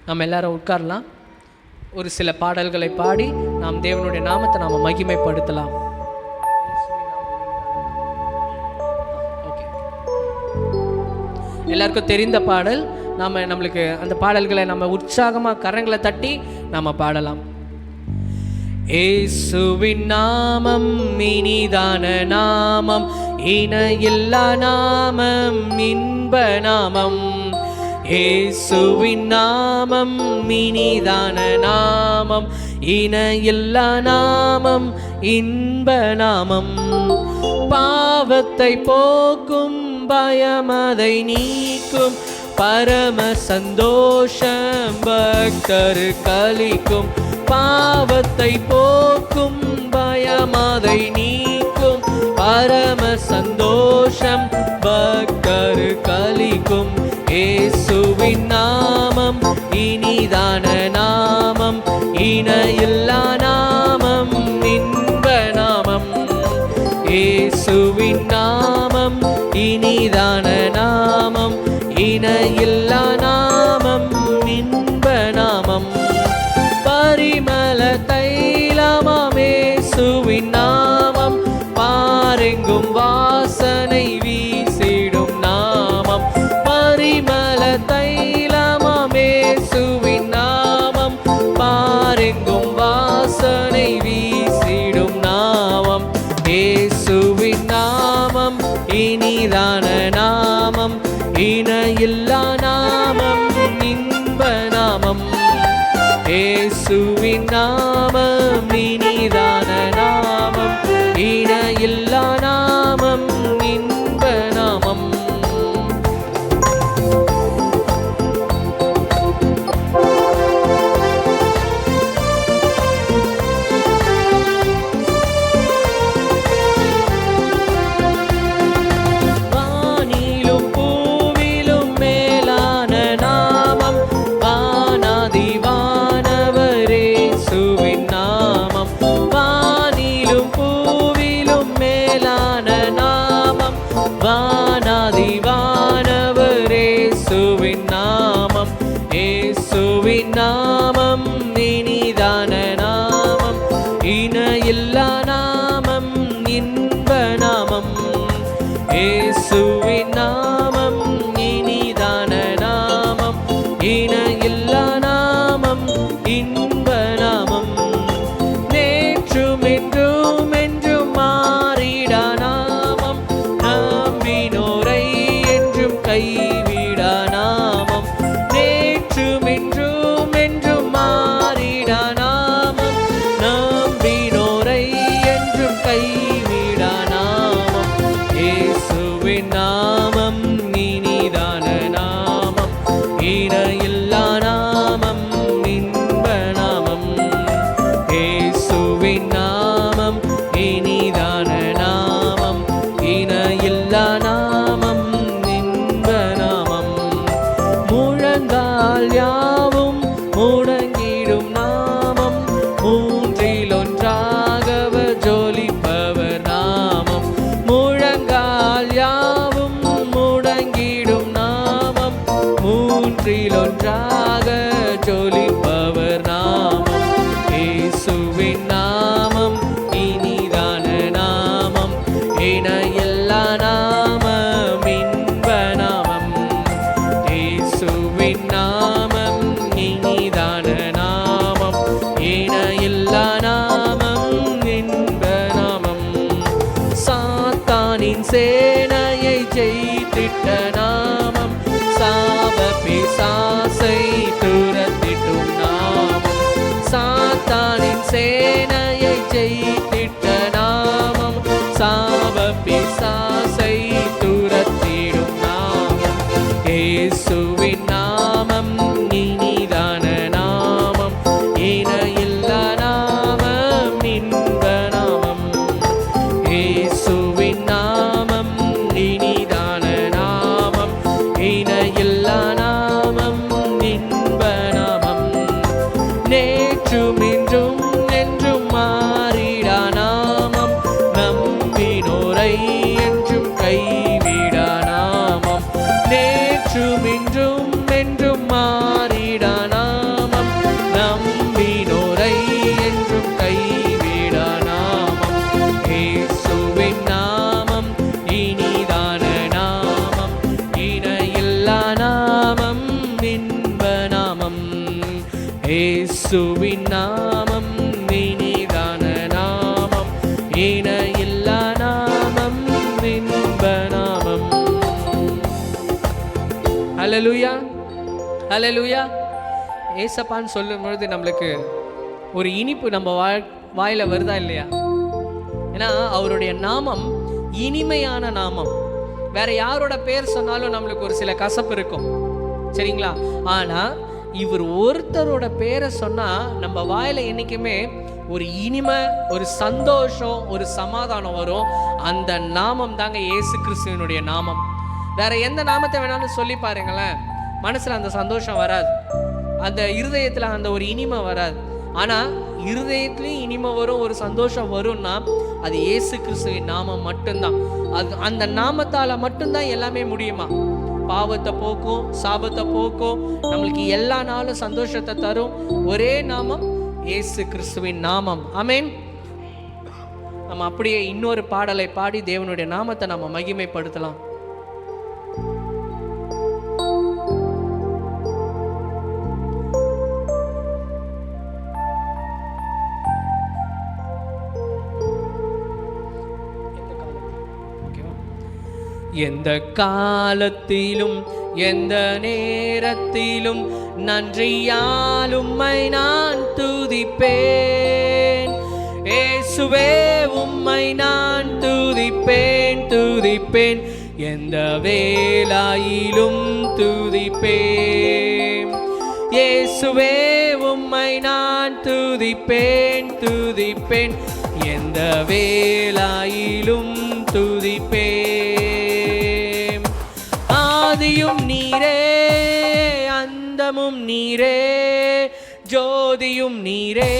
நம்ம எல்லாரும் உட்காரலாம். ஒரு சில பாடல்களை பாடி நாம் தேவனுடைய நாமத்தை நாம் மகிமைப்படுத்தலாம். ஓகே, எல்லாருக்கும் தெரிந்த பாடல். நம்மளுக்கு அந்த பாடல்களை நம்ம உற்சாகமாக கரங்களை தட்டி நாம் பாடலாம். இயேசுவின் நாமம் இனிதான நாமம், இணையில்லா நாமம், இன்ப நாமம். இயேசுவின் நாமம் இனிதான நாமம், இணையில்லா நாமம், இன்ப நாமம். பாவத்தை போக்கும், பயமதை நீக்கும், பரம சந்தோஷம் பக்தரு கலிக்கும். பாவத்தை போக்கும், பயமதை நீக்கும், பரம சந்தோஷம் பக்தரு கலிக்கும். இயேசுவின் நாமம் இனிதான நாமம், இணையில்லா நாமம், இன்ப நாமம். இயேசுவின் நாமம் இனிதான நாமம், இணையில்லா நாமம், இன்ப நாமம். பரிமள தைலமாம் இயேசுவின் நாமம், பாரெங்கும் வாசனை வீசிடும் நாமம். பரிமள தைலமாம் இயேசுவின் நாமம், பாரெங்கும் வாசனை வீசிடும் நாமம். இயேசுவின் நாமம் இனிதான நாமம், இணையில்லா நாமம், இன்ப நாமம். இயேசுவின் நாமம் இனிதான நாமம், இணையில்லா நாமம், இன்ப நாமம். வானிலும் பூவிலும் மேலான நாமம், வானாதி வானவரே இயேசுவின் நாமம். வானிலும் பூவிலும் மேலான நாமம், வானாதி வானவரே இயேசுவின் நாமம். இயேசுவின் நாமம் இனிதான நாமம், இணையில்லா நாமம், இன்ப நாமம். இயேசுவின் நாமம் இனிதான நாமம், இணையில்லா நாமம், இன்ப நாமம். நேற்றும் என்றும் என்றும் மாறிடா நாமம், நம்பினோரை என்றும் கைவிடா நாமம். நேற்றும் என்றும் என்றும் மாறிடா நாமம், நம்பினோரை என்றும் கைவிடா நாமம். இயேசுவின் நாமம் இனிதான நாமம், இணையில்லா நாமம், இன்ப நாமம். இயேசுவின் நாமம் இனிதான நாமம், இணையில்லா நாமம், இன்ப நாமம். முழங்கால் யாவும் முடங்கிடும் நாமம், மூன்றில் ஒன்றாகவர் ஜொலிப்பவர் நாமம். முழங்கால் யாவும் முடங்கிடும் நாமம், மூன்றில் ஒன்றாக ஜொலிப்பவர் நாமம். இயேசுவின் நாமம் இனிதான நாமம், இணையில்லா நாமம், இன்ப நாமம். இயேசுவின் நாமம் இனிதான நாமம், இணையில்லா நாமம், இன்ப நாமம். சாத்தானின் சேனையை ஜெயித்திட்ட நாமம், சாப பிசாசை துரத்திடும் நாமம். சாத்தானின் சேனையை ஜெயித்திட்ட நாமம், சாப பிசாசை துரத்திடும் நாமம். இயேசுவின் நாமம் இனிதான நாமம், இணையில்லா நாமம், இன்ப நாமம். இயேசுவின் நாமம் இனிதான நாமம், இணையில்லா நாமம், இன்ப இயேசுவின் நாமம் இனிதான நாமம், இணையில்லா நாமம், இன்ப நாமம். ஹல்லேலூயா, ஹல்லேலூயா. ஏசப்பான்னு சொல்லும் பொழுது நம்மளுக்கு ஒரு இனிப்பு நம்ம வாயில வருதா இல்லையா? ஏன்னா அவருடைய நாமம் இனிமையான நாமம். வேற யாரோட பேர் சொன்னாலும் நம்மளுக்கு ஒரு சில கசப்பு இருக்கும், சரிங்களா? ஆனா இவர் ஒருத்தரோட பேரை சொன்னா நம்ம வாயில என்னைக்குமே ஒரு இனிமை, ஒரு சந்தோஷம், ஒரு சமாதானம் வரும். அந்த நாமம் தாங்க இயேசு கிறிஸ்துவினுடைய நாமம். வேற எந்த நாமத்தை வேணாலும் சொல்லி பாருங்களேன், மனசுல அந்த சந்தோஷம் வராது, அந்த இருதயத்துல அந்த ஒரு இனிமை வராது. ஆனா இருதயத்துலயும் இனிமை வரும், ஒரு சந்தோஷம் வரும்னா அது இயேசு கிறிஸ்துவின் நாமம் மட்டும்தான். அது அந்த நாமத்தால மட்டும்தான் எல்லாமே முடியுமா? பாவத்தை போக்கும், சாபத்தை போக்கும், நம்மளுக்கு எல்லா நாளும் சந்தோஷத்தை தரும் ஒரே நாமம் இயேசு கிறிஸ்துவின் நாமம். ஆமென். நம்ம அப்படியே இன்னொரு பாடலை பாடி தேவனுடைய நாமத்தை நம்ம மகிமைப்படுத்தலாம். எந்த காலத்திலும் எந்த நேரத்திலும் நன்றியால் உம்மை நான் துதிப்பேன். இயேசுவே உம்மை நான் துதிப்பேன், துதிப்பேன், எந்த வேளையிலும் துதிப்பேன். இயேசுவே உம்மை நான் துதிப்பேன், துதிப்பேன், எந்த வேளையிலும் துதிப்பேன். ஆதியும் நீரே, அந்தமும் நீரே, ஜோதியும் நீரே,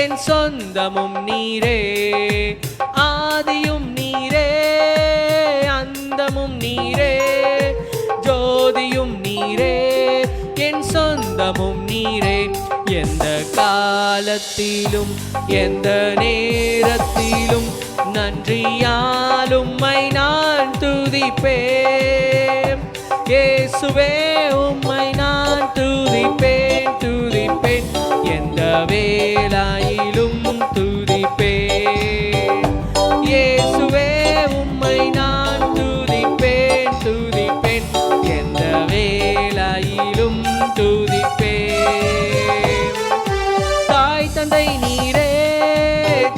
என் சொந்தமும் நீரே. ஆதியும் நீரே, அந்தமும் நீரே, ஜோதியும் நீரே, என் சொந்தமும் நீரே. எந்த காலத்திலும் எந்த நேரத்திலும் நன்றியால் உம்மை நான் துதிப்பேன். இயேசுவே உம்மை நான் துதிப்பேன், துதிப்பேன், எந்த வேளையிலும் துதிப்பேன். இயேசுவே உம்மை நான் துதிப்பேன், துதிப்பேன், எந்த வேளையிலும் துதிப்பேன். தாய் தந்தை நீரே,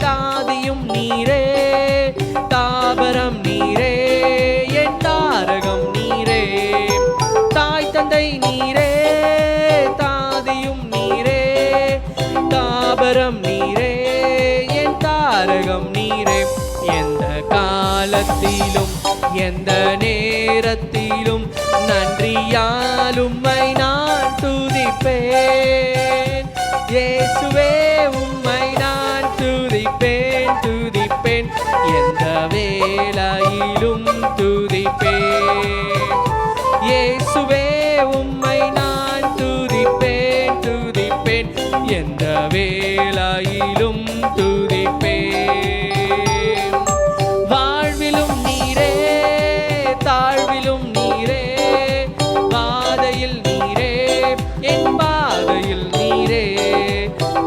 தாதியும் நீரே, தாபரம் நீரே, என் தாரகம் நீரே. தாய் தந்தை நீரே, தாதியும் நீரே, தாபரம் நீரே, என் தாரகம் நீரே. எந்த காலத்திலும் எந்த நேரத்திலும் நன்றியால் உம்மை நான் துதிப்பேன். இயேசுவே உம்மை நான் துதிப்பேன், துதிப்பேன், எந்த வேளையிலும் துதிப்பேன். இயேசுவே உம்மை நான் துதிப்பேன், துதிப்பேன், எந்த வேளையிலும் துதிப்பேன். வாழ்விலும் நீரே, தாழ்விலும் நீரே, பாதையில் நீரே, என் பாதையில் நீரே.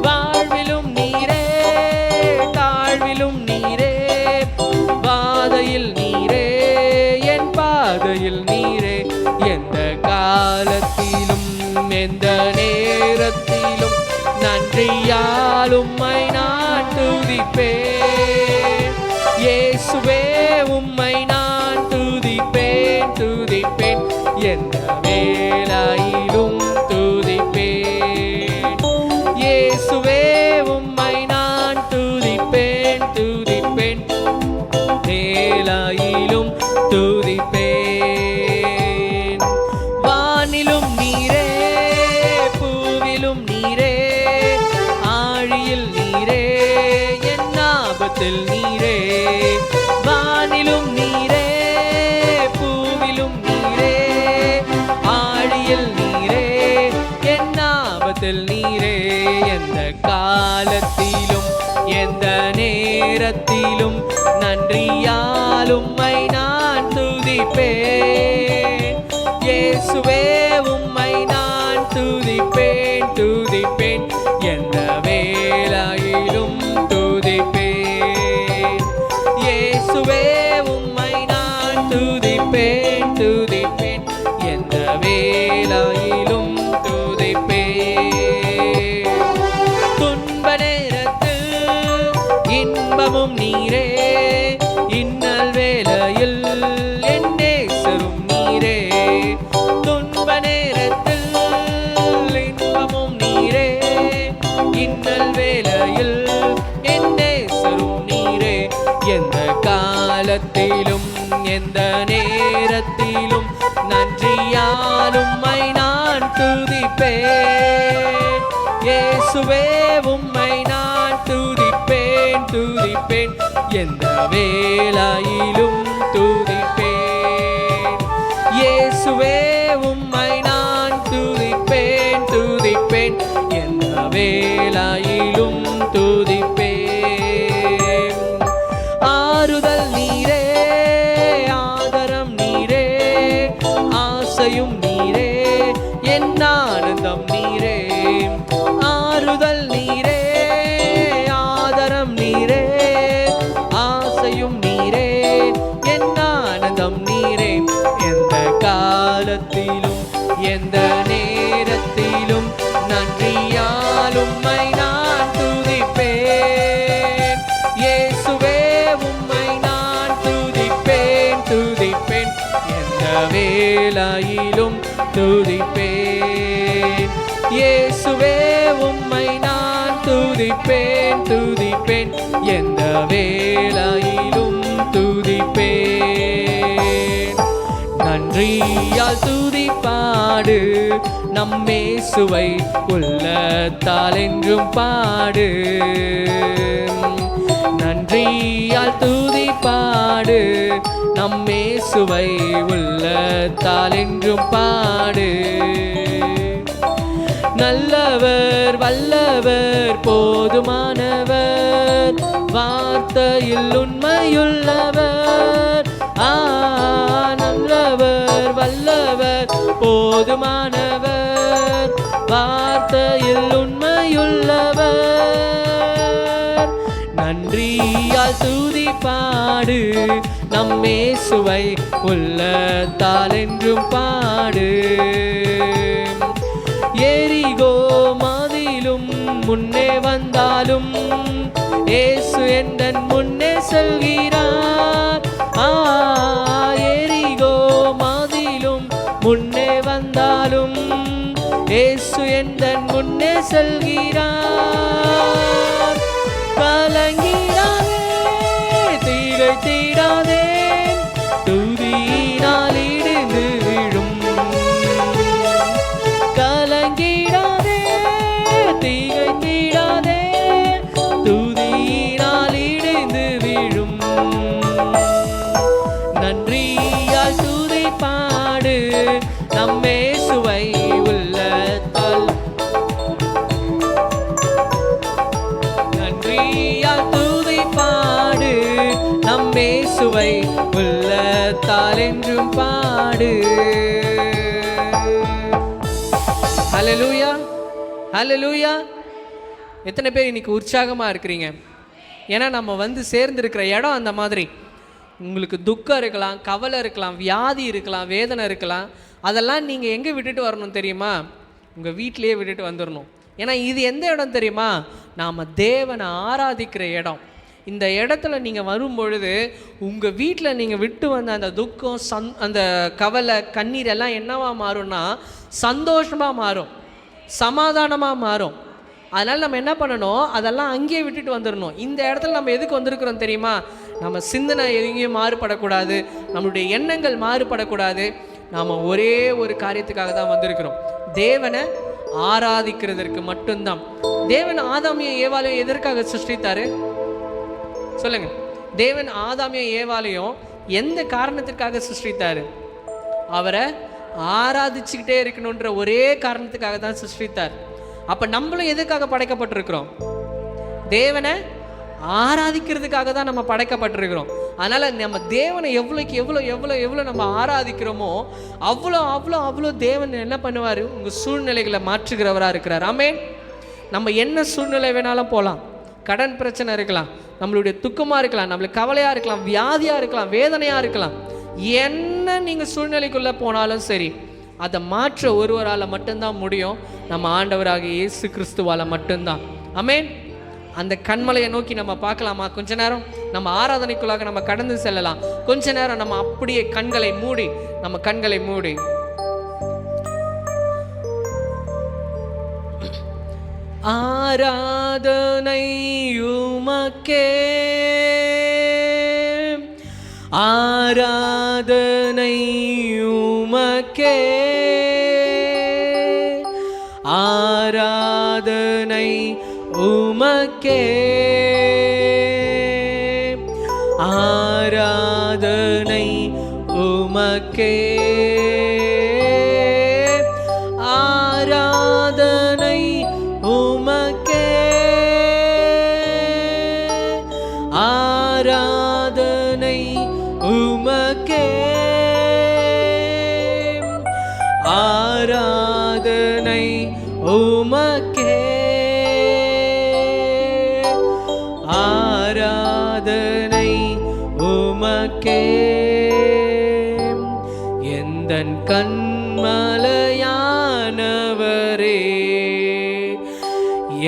வாழ்விலும் நீரே, தாழ்விலும் நீரே, பாதையில் நீரே, என் பாதையில் நீரே. எந்த காலத்திலும் எந்த நேரத்திலும் நன்றியால் உம்மை நான் துதிப்பேன். இயேசுவே உம்மை நான் துதிப்பேன், துதிப்பேன், எந்த வேளையிலும் துதிப்பேன். இயேசுவே உம்மை நான் துதிப்பேன், துதிப்பேன், வேளையிலும் துதிப்பேன். வானிலும் நீரே, பூவிலும் நீரே, ஆழியில் நீரே, என் ஆபத்தில் நீரே. வானிலும் நீரே, பூவிலும் நீரே, ஆழியில் நீரே, என் ஆபத்தில் நீரே. எந்த காலத்திலும் எந்த நேரத்திலும் நன்றியால் உம்மை நான் துதிப்பேன். இயேசுவே உம்மை நான் துதிப்பேன், துதிப்பேன், எந்த நேரத்திலும் நன்றியால் உம்மை நான் துதிப்பேன். இயேசுவே உம்மை நான் துதிப்பேன் துதிப்பேன், எந்த வேளையிலும் துதிப்பேன். இயேசுவே உம்மை நான் துதிப்பேன் துதிப்பேன், எந்த வேளையிலும் துதிப்பேன். ஆறுதல் நீரே, ஆதரம் நீரே, ஆசையும் நீரே, என் ஆனந்தம் நீரே. ஆறுதல் நீரே, ஆதரம் நீரே, ஆசையும் நீரே, என் ஆனந்தம் நீரே. எந்த காலத்திலும் எந்த நேரத்திலும் நன்றியால் உம்மை நான் துதிப்பேன். இயேசுவே உம்மை நான் துதிப்பேன் துதிப்பேன், எந்த வேளையிலும் துதிப்பேன். இயேசுவே உம்மை நான் துதிப்பேன் துதிப்பேன், எந்த வேளையிலும் துதிப்பேன். நன்றியால் துதிப்பாடு நம் இயேசுவை உள்ளத்தால் என்றும் பாடு. நன்றியால் துதிப்பாடு நம் இயேசுவை உள்ளத்தால் என்றும் பாடு. நல்லவர் வல்லவர் போதுமானவர், வார்த்தையில் உண்மையுள்ளவர். நல்லவர் வல்லவர் போதுமானவர், வார்த்தையில் உண்மையுள்ளவர். நன்றியால் துதிப்பாடு நம் இயேசுவை உள்ளத்தால் என்றும் பாடு. எரிகோ மதிலும் முன்னே வந்தாலும் இயேசு எந்தன் முன்னே செல்கிறார். எரிகோ மதிலும் முன்னே வந்தாலும் இயேசு எந்தன் முன்னே செல்கிறார். கலங்கிடாதே திகைத்திடாதே, துதியினால் இடிந்து விழும். கலங்கிடாதே திகைத்திடாதே, துதியினால் இடிந்து விழும். நன்றியால் துதிப்பாடு நம் இயேசுவை உள்ளத்தால். நன்றியால் துதிப்பாடு நம் இயேசுவை உள்ளத்தால் என்றும் பாடு. ஹல்லேலூயா ஹல்லேலூயா. எத்தனை பேர் இன்னைக்கு உற்சாகமாக இருக்கிறீங்க? ஏன்னா நம்ம வந்து சேர்ந்துருக்கிற இடம் அந்த மாதிரி. உங்களுக்கு துக்கம் இருக்கலாம், கவலை இருக்கலாம், வியாதி இருக்கலாம், வேதனை இருக்கலாம். அதெல்லாம் நீங்கள் எங்கே விட்டுட்டு வரணும் தெரியுமா? உங்கள் வீட்டிலையே விட்டுட்டு வந்துடணும். ஏன்னா இது எந்த இடம் தெரியுமா? நாம் தேவனை ஆராதிக்கிற இடம். இந்த இடத்துல நீங்கள் வரும்பொழுது உங்கள் வீட்டில் நீங்கள் விட்டு வந்த அந்த துக்கம், அந்த கவலை, கண்ணீர் எல்லாம் என்னவா மாறும்னா சந்தோஷமாக மாறும், சமாதானமாக மாறும். அதனால் நம்ம என்ன பண்ணணும்? அதெல்லாம் அங்கேயே விட்டுட்டு வந்துடணும். இந்த இடத்துல நம்ம எதுக்கு வந்திருக்கிறோம் தெரியுமா? நம்ம சிந்தனை எங்கேயும் மாறுபடக்கூடாது, நம்மளுடைய எண்ணங்கள் மாறுபடக்கூடாது. நாம் ஒரே ஒரு காரியத்துக்காக தான் வந்திருக்கிறோம், தேவனை ஆராதிக்கிறதற்கு மட்டும்தான். தேவன் ஆதாமியும் ஏவாளையும் எதற்காக சிருஷ்டித்தாரு சொல்லுங்க? தேவன் ஆதாமியும் ஏவாளையும் எந்த காரணத்திற்காக சிருஷ்டித்தாரு? அவரை ஆராதிச்சுக்கிட்டே இருக்கணுன்ற ஒரே காரணத்துக்காக தான் சிருஷ்டித்தார். அப்போ நம்மளும் எதுக்காக படைக்கப்பட்டிருக்கிறோம்? தேவனை ஆராதிக்கிறதுக்காக தான் நம்ம படைக்கப்பட்டிருக்கிறோம். அதனால் நம்ம தேவனை எவ்வளோக்கு எவ்வளோ எவ்வளோ எவ்வளோ நம்ம ஆராதிக்கிறோமோ அவ்வளோ அவ்வளோ அவ்வளோ தேவன் என்ன பண்ணுவார்? உங்கள் சூழ்நிலைகளை மாற்றுகிறவராக இருக்கிறார். ஆமென். நம்ம என்ன சூழ்நிலை வேணாலும் போகலாம். கடன் பிரச்சனை இருக்கலாம், நம்மளுடைய துக்கமாக இருக்கலாம், நம்மளுக்கு கவலையாக இருக்கலாம், வியாதியாக இருக்கலாம், வேதனையாக இருக்கலாம். என்ன நீங்கள் சூழ்நிலைக்குள்ளே போனாலும் சரி, அதை மாற்ற ஒருவரால் மட்டும்தான் முடியும், நம்ம ஆண்டவராக இயேசு கிறிஸ்துவால் மட்டும்தான். ஆமென். அந்த கண்மலையை நோக்கி நம்ம பார்க்கலாமா? கொஞ்ச நேரம் நம்ம ஆராதனைக்குள்ளாக நம்ம கடந்து செல்லலாம். கொஞ்ச நேரம் நம்ம அப்படியே கண்களை மூடி, நம்ம கண்களை மூடி ஆராதனை உமக்கே, ஆராதனை ஆராதனை உமக்கே, ஆராதனை உமக்கே, ஆராதனை உமக்கே, ஆராதனை உமக்கே, ஆராதனை உமக்கே, ஆராதனை உமக்கே, ஆராதனை உமக்கே. எந்தன் கண்மலையானவரே,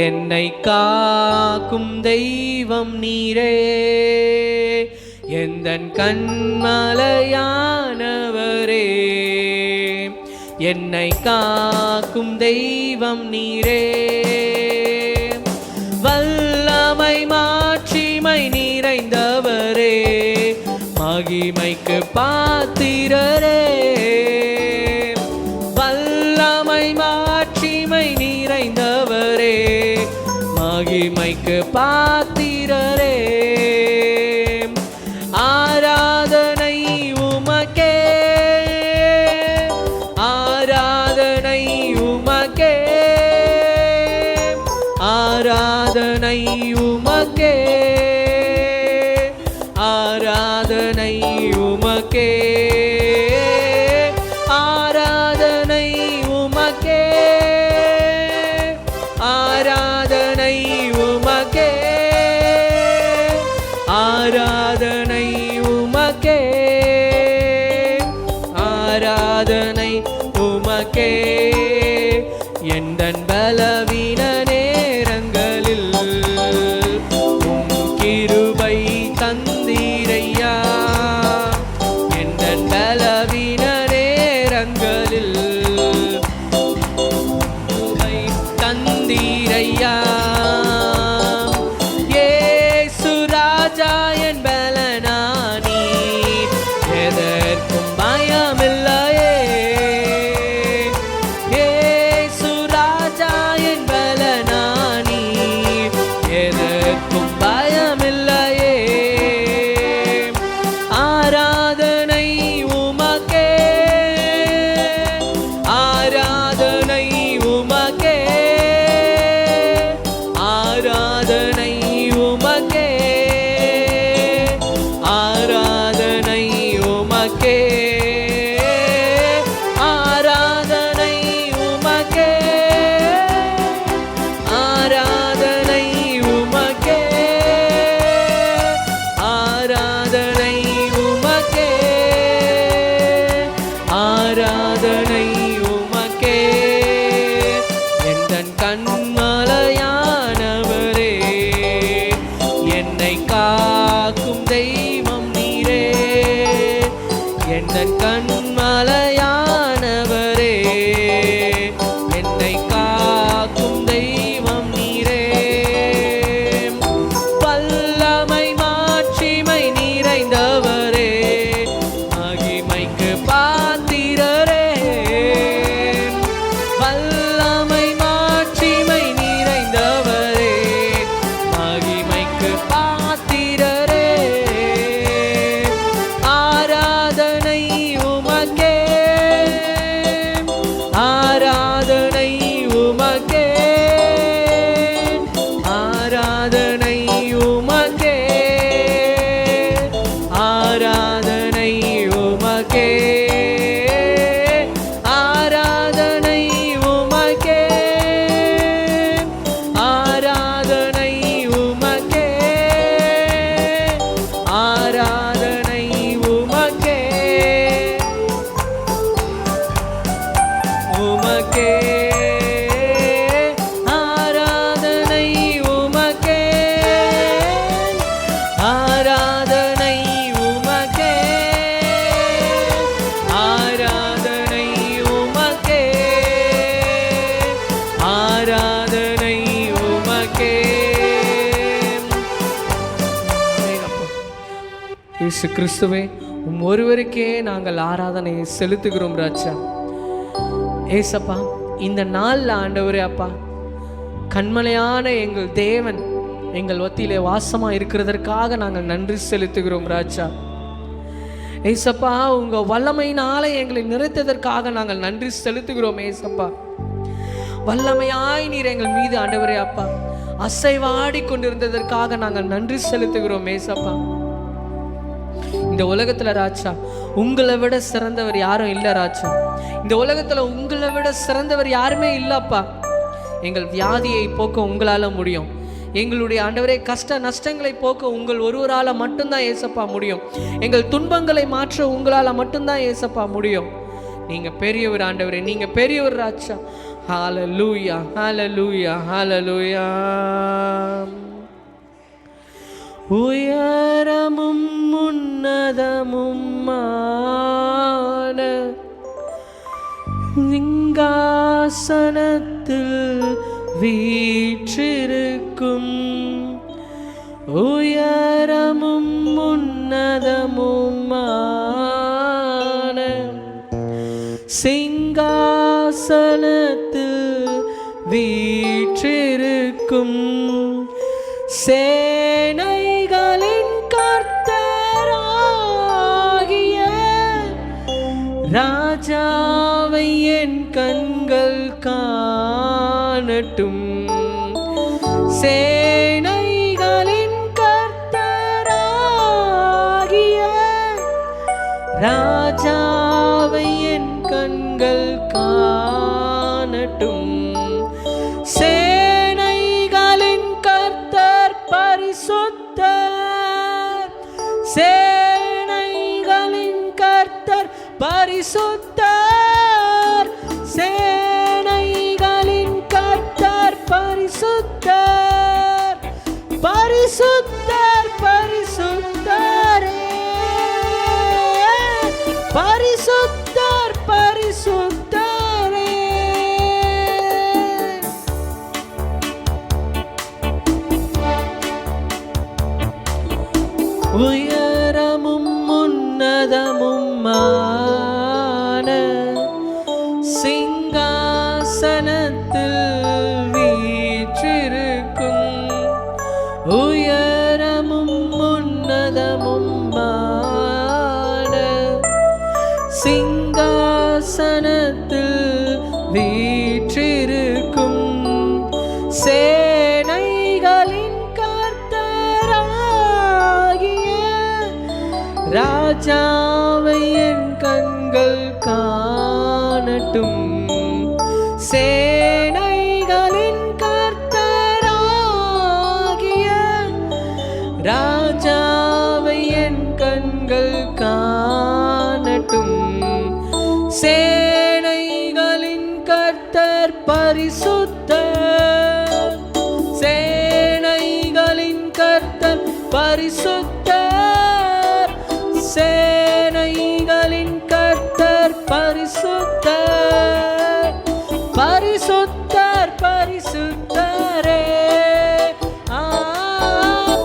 என்னை காக்கும் தெய்வம் நீரே. எந்தன் கண்மலையானவரே, என்னை காக்கும் தெய்வம் நீரே. வல்லமை மாட்சிமை நிறைந்தவரே, மகிமைக்கு பாத்திரரே. வல்லமை மாட்சிமை நிறைந்தவரே, மகிமைக்கு பாத்திரரே. ஆராதனை உமக்கே, ஆராதனை உமக்கே, ஆராதனை உமக்கே, ஆராதனை உமக்கே, ஆராதனை உமக்கே, ஆராதனை உமக்கே, ஆராதனை உமக்கே, ஆராதனை உமக்கே. எந்தன் பலவீன நேரங்களில் உம் கிருபை தந்தீரையா. எந்தன் பலவீன நேரங்களில் கிருபை தந்தீரையா. இயேசு ராஜா என் பலனானி, எதற்கும் பயமில்லையே. இயேசு ராஜா என் பலனானி, எதற்கும் பயமில்லையே. ஆராதனை உமக்கே, ஆராதனை உமக்கே, ஆராதனை உமக்கே, ஆராதனை உமக்கே, ஆராதனை உமக்கே, ஆராதனை உமக்கே, ஆராதனை உமக்கே, ஆராதனை உமக்கே. எந்தன் கண்மலையானவரே, என்னை காக்கும் தெய்வம் நீரே. எந்தன் கண்மலையானவரே, என்னை காக்கும் தெய்வம் நீரே. வல்லமை மாட்சிமை நிறைந்தவரே, மகிமைக்கு பாத்திரரே. வல்லமை மாட்சிமை நிறைந்தவரே, மகிமைக்கு பாத்திரரே. ஆராதனை உமக்கே, ஆராதனை உமக்கே, ஆராதனை உமக்கே, ஆராதனை உமக்கே, ஆராதனை உமக்கே, ஆராதனை உமக்கே, ஆராதனை உமக்கே, உமக்கே, ஆராதனை உமக்கே, ஆராதனை உமக்கே, ஆராதனை உமக்கே, ஆராதனை உமக்கே. இயேசு கிறிஸ்துவே, ஒருவருக்கே நாங்கள் ஆராதனையை செலுத்துகிறோம் ராஜா. ஏசப்பா, இந்த நாளில் ஆண்டவரே அப்பா, கண்மலையான எங்கள் தேவன் எங்கள் ஒத்தியிலே வாசமாக இருக்கிறதற்காக நாங்கள் நன்றி செலுத்துகிறோம் ராஜா. ஏசப்பா, உங்கள் வல்லமையினாலே எங்களை நிறைத்ததற்காக நாங்கள் நன்றி செலுத்துகிறோம் ஏசப்பா. வல்லமையாய் நீர் எங்கள் மீது ஆண்டவரே அப்பா அசைவாடி கொண்டிருந்ததற்காக நாங்கள் நன்றி செலுத்துகிறோம் ஏசப்பா. இந்த உலகத்துல ராஜா உங்களை விட சிறந்தவர் யாரும் இல்லை ராஜா. இந்த உலகத்துல உங்களை விட சிறந்தவர் யாருமே இல்லப்பா. எங்கள் வியாதியை போக்க உங்களால முடியும். எங்களுடைய ஆண்டவரே கஷ்ட நஷ்டங்களை போக்க உங்கள் ஒருவரால மட்டும்தான் ஏசப்பா முடியும். எங்கள் துன்பங்களை மாற்ற உங்களால மட்டும்தான் ஏசப்பா முடியும். நீங்க பெரியவர் ஆண்டவரே, நீங்க பெரியவர் ராஜா. ஹல்லேலூயா, ஹல்லேலூயா, ஹல்லேலூயா. உயரமும் உன்னதமுமான சிங்காசனத்தில் வீற்றிருக்கும், உயரமும் உன்னதமுமான சிங்காசனத்தில் வீற்றிருக்கும் சேனைகளின் கர்த்தராகிய ராஜாவை என் கண்கள் காணட்டும். சேனைகளின் கர்த்தராகிய ராஜாவை என் கண்கள் காணட்டும். சேனைகளின் கர்த்தர் பரிசுத்தர், சேனைகளின் கர்த்தர் பரிசுத்தர், சேனைகளின் கர்த்தர் பரிசுத்தர், பரிசுத்தர் பரிசுத்தரே, பரிசுத்தர் பரிசுத்தரே. உயரமும் உன்னதமுமான சிங்காசனத்தில் வீற்றிருக்கும், உயரமும் உன்னதமுமான சிங்காசனத்தில் வீற்றிருக்கும் சேனைகளின் கர்த்தராகிய ராஜாவை என் கண்கள் காணட்டும். சேனைகளின் கர்த்தராகிய ராஜாவை என் கண்கள் காணட்டும். சேனைகளின் கர்த்தர் பரிசுத்தர், சேனைகளின் கர்த்தர் பரிசுத்தர், சேனைகளின் கர்த்தர் பரிசுத்தர், பரிசுத்தர் பரிசுத்தரே,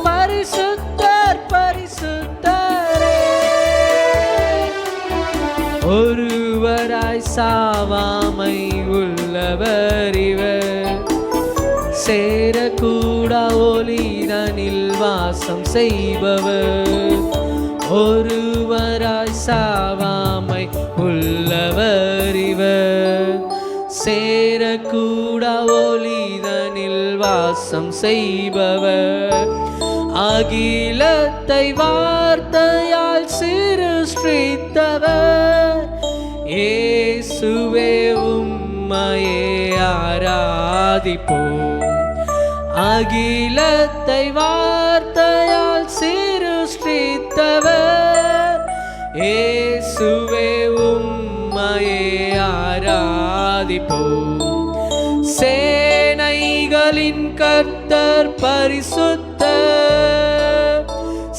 பரிசுத்தர் பரிசுத்தரே. ஒருவராய் சாவாமை உள்ளவர் இவர், சேரக்கூடா ஒளிதனில் வாசம் செய்பவர். ஒருவராய் சாவாமை உள்ளவர் இவர், சேரக்கூடா ஒளிதனில் வாசம் செய்பவர். அகிலத்தை வார்த்தையால் சிருஷ்டித்தவர், இயேசுவே உம்மையே ஆராதிப்போம். அகிலத்தை வார்த்தையால் சிருஷ்டித்தவர், இயேசுவே உம்மையே ஆராதிப்போம். சேனைகளின் கர்த்தர் பரிசுத்தர்,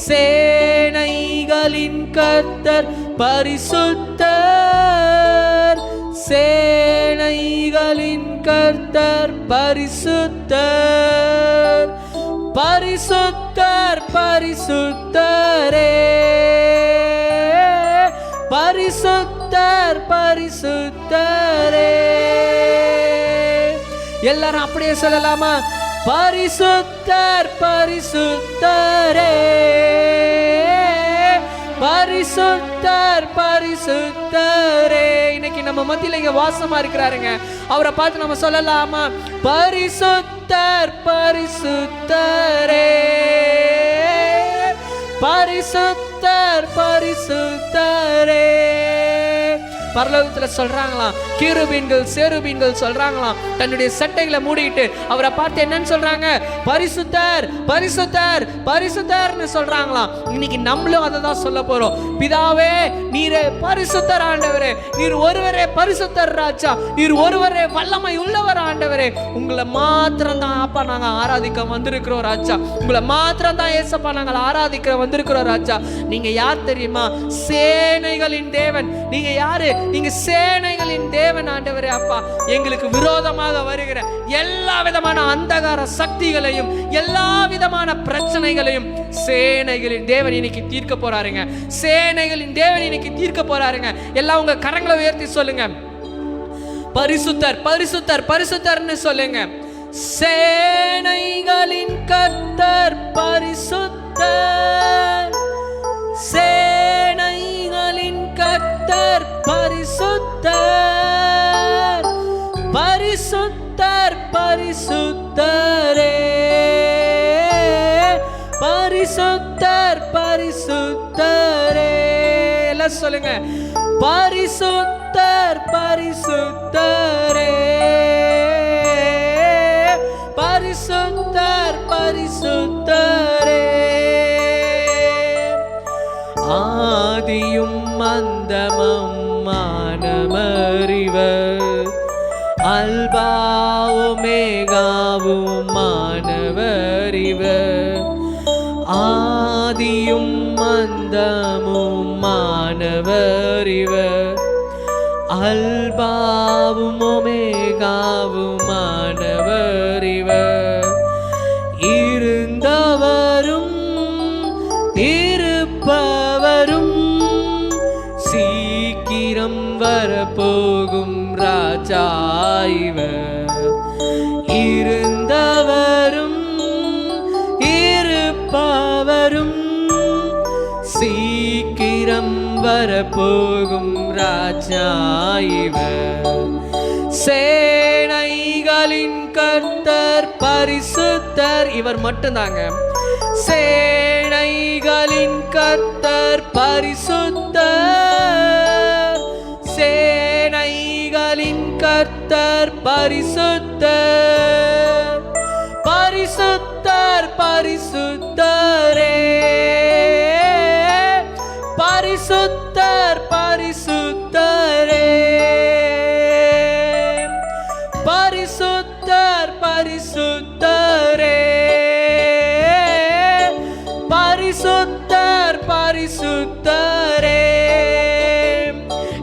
சேனைகளின் கர்த்தர் பரிசுத்தர், சேனைகளின் கர்த்தர் பரிசுத்தர், பரிசுத்தர் பரிசுத்தரே. பரிசுத்தர் பரிசுத்தரே. எல்லாரும் அப்படியே சொல்லலாமா? பரிசுத்தர் பரிசுத்தரே, பரிசுத்தர் பரிசுத்தரே. இன்னைக்கு நம்ம மத்தியில இங்க வாசமா இருக்கிறாருங்க. அவரை பார்த்து நம்ம சொல்லலாமா? பரிசுத்தர் பரிசுத்தரே, பரிசுத்தர் பரிசுத்தரே. பரலோகத்துல சொல்றாங்களாம், கிருபீன்கள் சேருபீன்கள் சொல்றாங்களாம், தன்னுடைய சட்டைகளை மூடிட்டு அவரை பார்த்து என்னன்னு சொல்றாங்க? பரிசுத்தர் பரிசுத்தர் பரிசுத்தர்னு சொல்றாங்களாம். இன்னைக்கு நம்மளும் அதை தான் சொல்ல போறோம். பிதாவே, நீரே பரிசுத்தர் ஆண்டவரே, நீர் ஒருவரே பரிசுத்தர் ராஜா, நீர் ஒருவரே வல்லமை உள்ளவர் ஆண்டவரே. உங்களை மாத்திரம் தான் அப்பா நாங்க ஆராதிக்க வந்திருக்கிறோம் ராஜா. உங்களை மாத்திரம் தான் ஏசப்பா நாங்கள் ஆராதிக்க வந்திருக்கிறோம் ராஜா. நீங்க யார் தெரியுமா? சேனைகளின் தேவன். நீங்க யாரு? நீங்க சேனைகளின் தேவன் ஆண்டவரே. அப்பா, எங்களுக்கு விரோதமாக வருகிற எல்லா விதமான அந்தகார சக்திகளையும் எல்லா விதமான பிரச்சனைகளையும் சேனைகளின் தேவன் இன்னைக்கு தீர்க்க போறாருங்க. சேனைகளின் தேவன் இன்னைக்கு தீர்க்க போறாருங்க. எல்லாம் உங்க கரங்களை உயர்த்தி சொல்லுங்க, பரிசுத்தர் பரிசுத்தர் பரிசுத்தர்னு சொல்லுங்க. சேனைகளின் கர்த்தர் பரிசுத்தர், சேனைகளின் கர்த்தர் பரிசுத்தர், பரிசுத்தர் பரிசுத்தரே, பரிசுத்தர் பரிசுத்தரே. எல்லாம் சொல்லுங்க, பரிசுத்தர் பரிசுத்தரே, பரிசுத்தர் பரிசுத்தரே. ஆதியும் அந்தமும் மானமறிவர், அல்பாவுமேகாவும் மானவறிவர். ஆதியும் அந்தமும் மானவறிவர், அல்பாவும் ஒமேகாவும் மானவறிவர். இருந்தவரும் இருப்பவரும் சீக்கிரம் வரப்போகும் ராஜா இவர். இருந்தவரும் இருப்பவரும் சீக்கிரம் வரப்போகும் ராஜா இவர். சேனைகளின் கர்த்தர் பரிசுத்தர். இவர் மட்டும்தாங்க. சேனைகளின் கர்த்தர் பரிசுத்தர், சேனைகளின் கர்த்தர் பரிசுத்தர், பரிசுத்தர் பரிசுத்தரே, பரிசுத்தர் பரிசுத்தரே, பரிசுத்தர் பரிசுத்தரே, பரிசுத்தர் பரிசுத்தரே.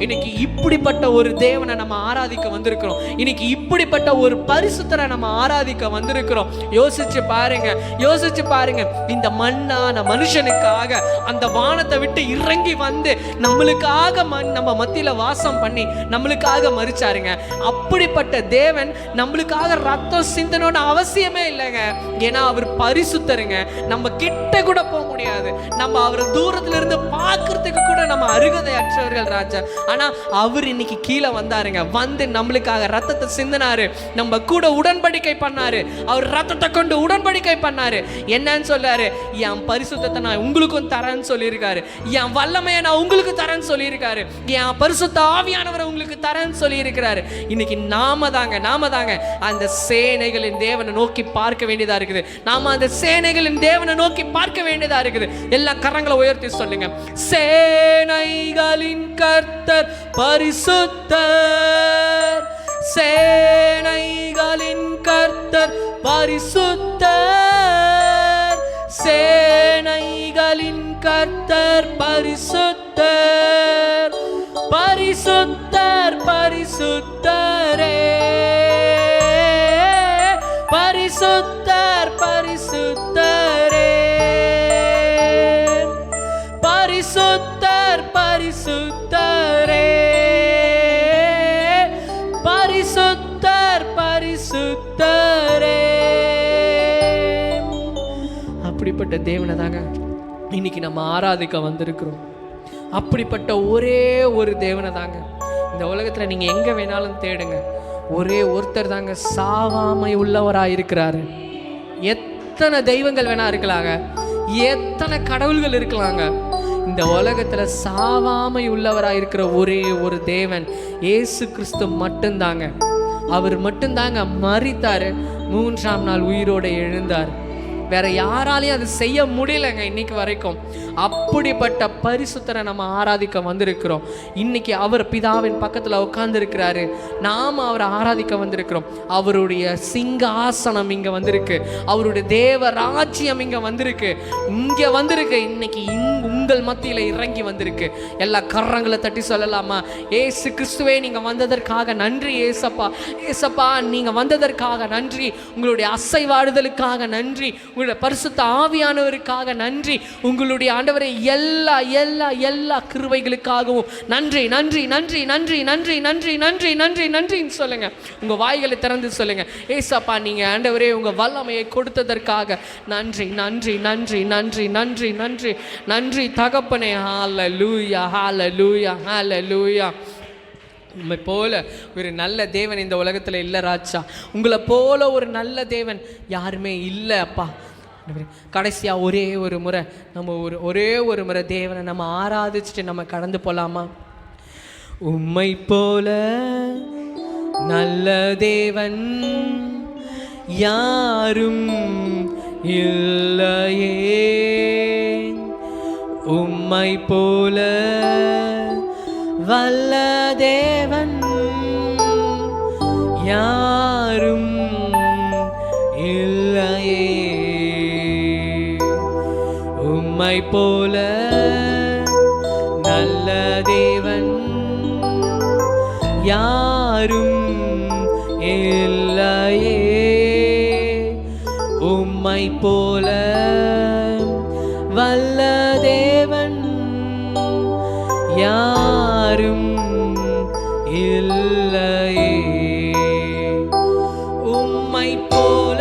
இன்னைக்கு இப்படிப்பட்ட ஒரு தேவனை நம்ம ஆராதிக்க வந்திருக்கிறோம். இன்னைக்கு இப்படிப்பட்ட ஒரு பரிசுத்தரை நம்ம ஆராதிக்க வந்திருக்கிறோம். யோசிச்சு பாருங்க, யோசிச்சு பாருங்க. இந்த மண்ணான மனுஷனுக்காக அந்த வானத்தை விட்டு இறங்கி வந்து நம்மளுக்காக நம்ம மத்தியில வாசம் பண்ணி நம்மளுக்காக மரிச்சாருங்க. அப்படிப்பட்ட தேவன் நம்மளுக்காக ரத்தம் சிந்தணும்னு அவசியமே இல்லைங்க. ஏன்னா அவர் பரிசுத்தருங்க. நம்ம கிட்ட கூட போக முடியாது, நம்ம அவரை தூரத்துல இருந்து பார்க்கறதுக்கு கூட நம்ம அருகதை அற்றவர்கள் ராஜா. ஆனா அவர் இன்னைக்கு கீழே வந்தாருங்க, வந்து நம்மளுக்காக ரத்தத்தை சிந்தினாரு, நம்ம கூட உடன்படிக்கை பண்ணாரு. அவர் ரத்தத்தை கொண்டு உடன்படிக்கை பண்ணாரு. என்னன்னு சொல்றாரு? என் பரிசுத்தத்தை நான் உங்களுக்கும் தரேன்னு சொல்லியிருக்காரு, என் வல்லமையை நான் உங்களுக்கு தரேன்னு சொல்லியிருக்காரு, என் பரிசுத்த ஆவியானவரை உங்களுக்கு தரேன்னு சொல்லியிருக்கிறாரு. இன்னைக்கு நாம தாங்க அந்த சேனைகளின் தேவனை நோக்கி பார்க்க வேண்டியதா இருக்குது. நாம அந்த சேனைகளின் தேவனை நோக்கி பார்க்க வேண்டியதா இருக்குது. எல்லா கரங்களை உயர்த்தி சொல்லுங்க, சேனைகளின் கர்த்தர் பரிசுத்தர், சேனைகளின் கர்த்தர் பரிசுத்தர், சேனைகளின் கர்த்தர் பரிசுத்தர், பரிசுத்தர் பரிசுத்தரே, பரிசுத்தர் பரிசுத்தரே, பரிசுத்தர் பரிசுத்தரே, அப்படிப்பட்ட தேவனை தாங்க இன்னைக்கு நம்ம ஆராதிக்க வந்திருக்கிறோம். அப்படிப்பட்ட ஒரே ஒரு தேவனை தாங்க இந்த உலகத்தில் நீங்கள் எங்கே வேணாலும் தேடுங்க, ஒரே ஒருத்தர் தாங்க சாவாமை உள்ளவராக இருக்கிறாரு. எத்தனை தெய்வங்கள் வேணா இருக்கலாங்க, எத்தனை கடவுள்கள் இருக்கலாங்க, இந்த உலகத்தில் சாவாமை உள்ளவராக இருக்கிற ஒரே ஒரு தேவன் இயேசு கிறிஸ்து மட்டும்தாங்க. அவர் மட்டும்தாங்க மரித்தார், 3ஆம் நாள் உயிரோடு எழுந்தார். வேற யாராலையும் அது செய்ய முடியலைங்க இன்னைக்கு வரைக்கும். அப்படிப்பட்ட பரிசுத்தரை நம்ம ஆராதிக்க வந்திருக்கிறோம். இன்னைக்கு அவர் பிதாவின் பக்கத்தில் உட்கார்ந்துருக்கிறாரு, நாம் அவரை ஆராதிக்க வந்திருக்கிறோம். அவருடைய சிங்காசனம் இங்கே வந்திருக்கு, அவருடைய தேவ ராஜ்யம் இங்கே வந்திருக்கு, இங்கே வந்திருக்கு. இன்னைக்கு உங்கள் மத்தியில் இறங்கி வந்திருக்கு. எல்லா கரங்களை தட்டி சொல்லலாமா? ஏசு கிறிஸ்துவே, நீங்கள் வந்ததற்காக நன்றி. ஏசப்பா, ஏசப்பா, நீங்கள் வந்ததற்காக நன்றி. உங்களுடைய அசைவாடுதலுக்காக நன்றி. உங்களுடைய பரிசுத்த ஆவியானவருக்காக நன்றி. உங்களுடைய ஆண்டவரை எல்லா எல்லா எல்லா கிருபைகளுக்காகவும் நன்றி நன்றி நன்றி நன்றி நன்றி நன்றி நன்றி நன்றி நன்றின்னு சொல்லுங்க. உங்க வாய்களை திறந்து சொல்லுங்க, ஏசப்பா நீங்க ஆண்டவரே உங்க வல்லமையை கொடுத்ததற்காக நன்றி நன்றி நன்றி நன்றி நன்றி நன்றி நன்றி தகப்பனே. ஹல்லேலூயா ஹல்லேலூயா ஹல்லேலூயா. உண்மை போல ஒரு நல்ல தேவன் இந்த உலகத்தில் இல்லை ராஜா. உங்களை போல ஒரு நல்ல தேவன் யாருமே இல்லை அப்பா. கடைசியாக ஒரே ஒரு முறை நம்ம ஒரே ஒரு முறை தேவனை நம்ம ஆராதிச்சுட்டு நம்ம கடந்து போகலாமா? உம்மை போல நல்ல தேவன் யாரும் இல்லையே, உம்மை போல வல்ல தேவன் யாரும் இல்லையே, உம்மை போல நல்ல தேவன் யாரும் இல்லையே, உம்மை போல வல்ல தேவன் யாரும் இல்லையே, உம்மை போல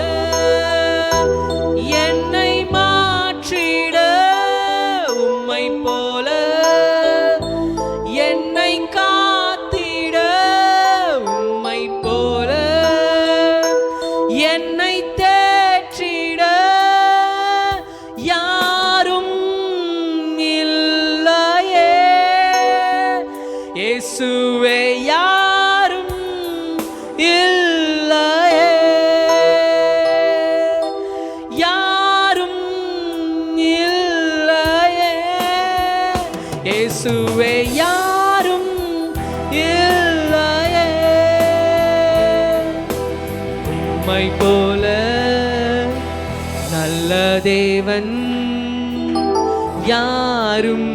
என்னை மாற்றிட, உம்மை போல என்னை காத்திட, உம்மை போல என்னை தேற்றிட யாரும் இல்லையே, இயேசுவே யாரும் இல்லையே, யாரும் இல்லையே, இயேசுவே யாரும் இல்லையே, உம்மை போல நல்ல தேவன் யாரும்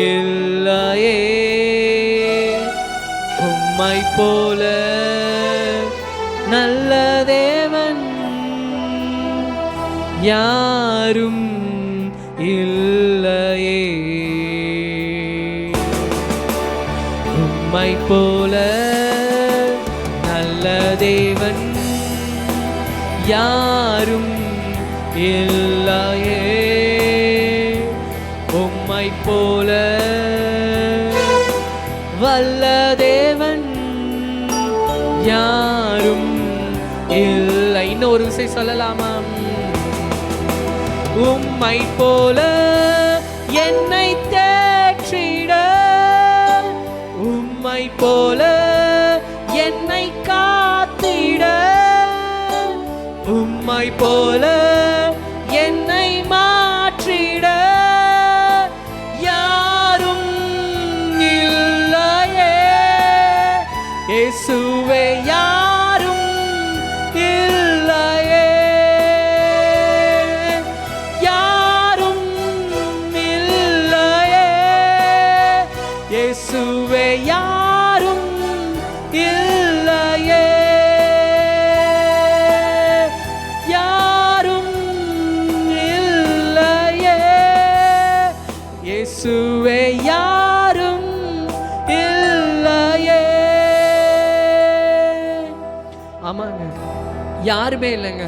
இல்லையே, உம்மை போல நல்ல தேவன் யாரும் இல்லையே, உம்மை போல நல்ல தேவன் யாரும் இல்லையே, உம்மை போல வல்ல தேவன் யாரும் இல்லை. இன்னொரு விஷயம் சொல்லலாமா? உம்மை போல என்னை தேற்றிட, உம்மை போல என்னை காத்திட, உம்மை போல என்னை மாற்றிட யாரும் இல்லையே, இயேசுவே யாரும் இல்லையே, யாரும் இல்லையே, இயேசுவே யாரும் இல்லையே, யாரும் இல்லையே, இயேசுவே யாரும் இல்லையே. ஆமாங்க, யாருமே இல்லைங்க.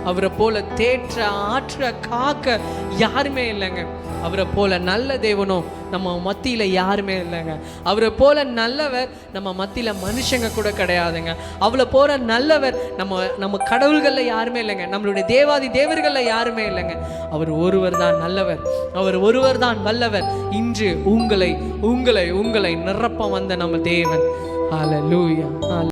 அவரை போல தேற்ற ஆற்ற காக்க யாருமே இல்லைங்க. அவரை போல நல்ல தேவனும் நம்ம மத்தியில் யாருமே இல்லைங்க. அவரை போல நல்லவர் நம்ம மத்தியில் மனுஷங்க கூட கிடையாதுங்க. அவளை போல நல்லவர் நம்ம கடவுள்களில் யாருமே இல்லைங்க. நம்மளுடைய தேவாதி தேவர்களில் யாருமே இல்லைங்க. அவர் ஒருவர் தான் நல்லவர், அவர் ஒருவர் தான் வல்லவர். இன்று உங்களை உங்களை உங்களை நிரப்ப வந்த நம்ம தேவன். ஹல்லேலூயா.